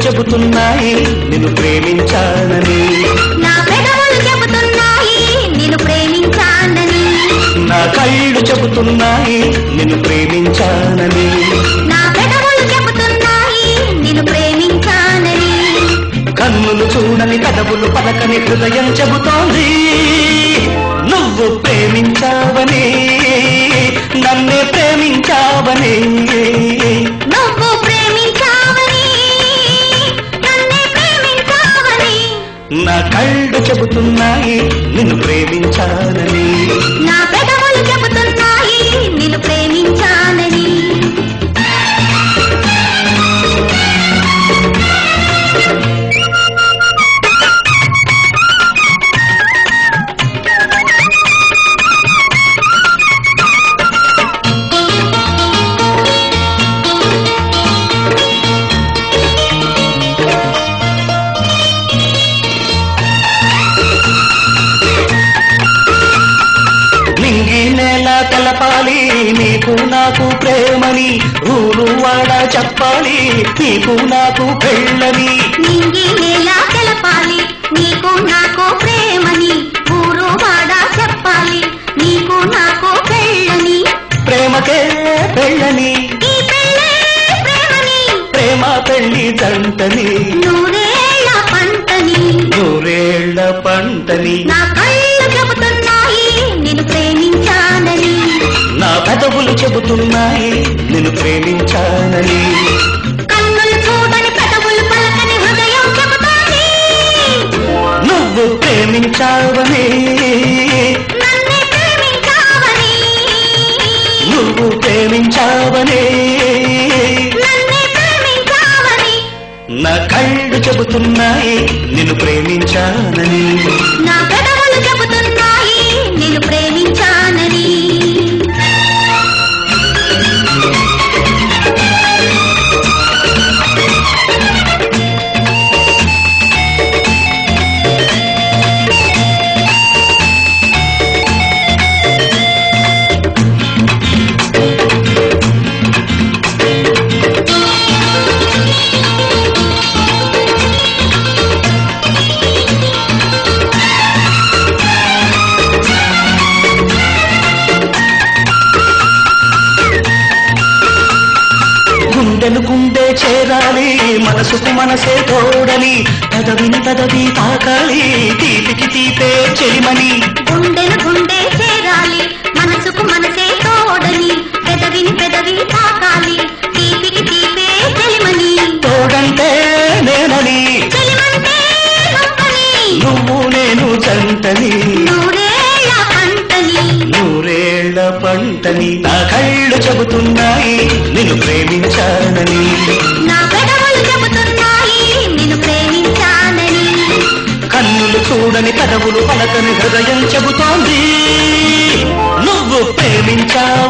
చెబుతున్నాయి నిన్ను ప్రేమించానని, నా పెదవులు చెబుతున్నాయి నిన్ను ప్రేమించానని, నా కళ్ళు చెబుతున్నాయి నిన్ను ప్రేమించానని, నా పెదవులు చెబుతున్నాయి నిన్ను ప్రేమించానని, కన్నులు చూడని కదవులు పలకని హృదయం చెబుతోంది నువ్వు ప్రేమించావని, నన్నే ప్రేమించావని, నువ్వు ప్రేమించావని, నన్నే ప్రేమించావని, నా కళ్ళు చెబుతున్నాయి నిన్ను ప్రేమించానని, నా పెదవులు చెబుతున్నాయి నిన్ను ప్రేమించానని. నింగి నేల తెలపాలి నీకు నాకు ప్రేమని, ఊరు వాడ చెప్పాలి నీకు నాకు పెళ్ళని, నింగి నేల తెలపాలి నీకు నాకు ప్రేమని, ఊరు వాడ చెప్పాలి నీకు నాకు పెళ్ళని, ప్రేమకే పెళ్ళని, ఈ పెళ్ళే ప్రేమని, ప్రేమ పెళ్లి దంటని, నూరేళ్ల పంటని, నూరేళ్ల పంటని, నా కళ్ళు చెబుతున్నాయి నిన్ను ప్రేమించానని, నా పెదవులు చెబుతున్నాయి నిన్ను ప్రేమించానని, కన్నులు చూడని పెదవులు పలకని హృదయం చెబుతోంది నువ్వు ప్రేమించావని, నన్నే ప్రేమించావని, నువ్వు ప్రేమించావని, నన్నే ప్రేమించావని, నా కళ్ళు చెబుతున్నాయి నిన్ను ప్రేమించానని, నా పెదవులు చెబుతున్నాయి నిన్ను ప్రేమించానని. గుండెను గుండె చేరాలి మనసుకు మనసే తోడని, పదవిని పదవి తాకాలి తీపికి తీపే చెలిమని, గుండెను గుండె చేరాలి మనసుకు మనసే తోడని, పెదవిని పెదవి తాకాలి తీపికి తీపే చెలిమని, తోడంటే నేనని, చెలిమంటే నువ్వని, నువ్వు నేను జంటని, నూరేళ్ల పంటని, నూరేళ్ల పంటని, నా కళ్ళు చెబుతున్నాయి నిన్ను ప్రేమించానని, నా పెదవులు చెబుతున్నాయి నిన్ను ప్రేమించానని, కన్నులు చూడని కదవులు పలకని హృదయం చెబుతోంది నువ్వు ప్రేమించావని.